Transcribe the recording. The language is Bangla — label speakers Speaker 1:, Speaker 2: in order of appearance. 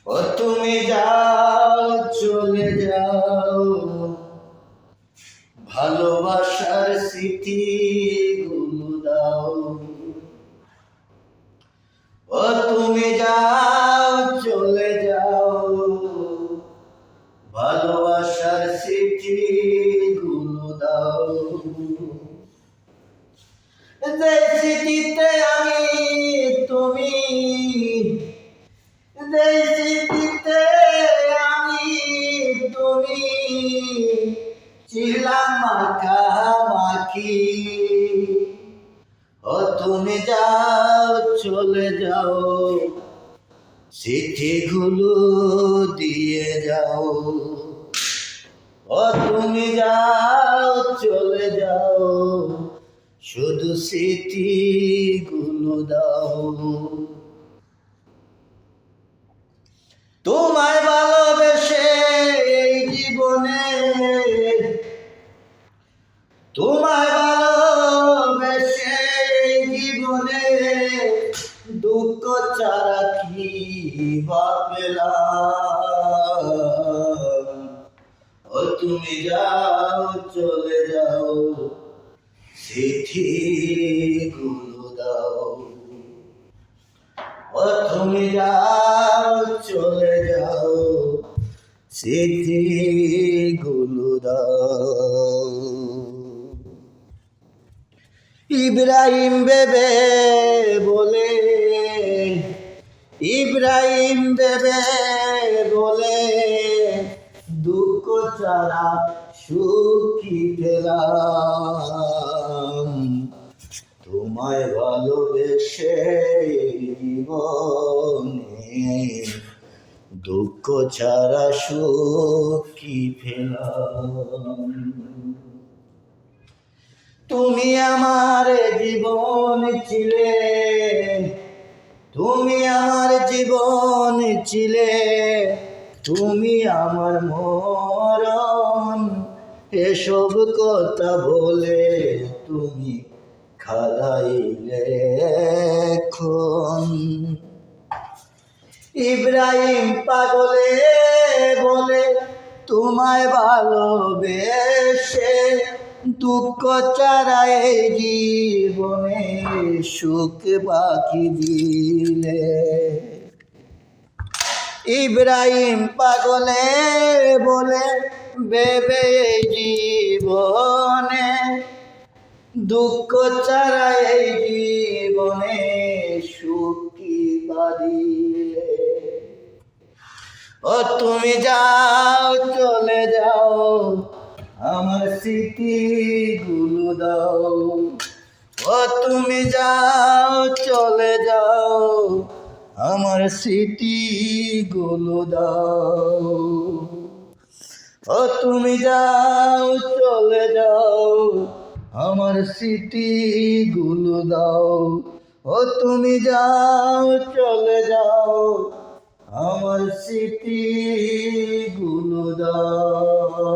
Speaker 1: ও তুমি যাও, চলে যাও, ভালোবাসার স্মৃতি গুলো দাও। ও তুমি যাও, চলে যাও, ভালোবাসার স্মৃতি গুলো দাও। যে স্মৃতিতে আমি তুমি, যে স্মৃতিতে আমি তুমি ছিলাম মাখামাখি। ও তুমি যাও, চলে যাও, চিঠিগুলো দিয়ে যাও। ও তুমি যাও, চলে যাও, শুধু স্মৃতিগুলো দাও। তোমায় ভালোবেসে এই জীবনে, তোমায় ভালোবেসে এই জীবনে দুঃখ ছাড়া কি বা পেলাম। ও তুমি যাও, চলে যাও, চিঠিগুলো দাও। ও তুমি যাও, চলে যাও, চিঠিগুলো দাও। ইব্রাহিম বেবে বলে, ইব্রাহিম বেবে বলে দুঃখ ছাড়া সুখী পেলাম। তোমায় ভালোবেসে জীবনে দুঃখ ছাড়া সুখী পেলাম। তুমি আমার জীবন ছিলে, তুমি আমার জীবন ছিলে, তুমি আমার মরণ। এসব কথা বলে তুমি খালাইলে এখন। ইব্রাহিম পাগলে বলে তোমায় ভালোবেসে দুঃখ ছাড়া এই জীবনে সুখ বাকি দিলে। ইব্রাহিম পাগলে বলে ভেবে জীবনে দুঃখ ছাড়া এই জীবনে সুখী বাদিলে। ও তুমি যাও, চলে যাও, আমার স্মৃতিগুলো দাও। ও তুমি যাও, চলে যাও, আমার স্মৃতিগুলো দাও। ও তুমি যাও, চলে যাও, আমার স্মৃতিগুলো দাও। ও তুমি যাও, চলে যাও, আমার স্মৃতিগুলো দাও।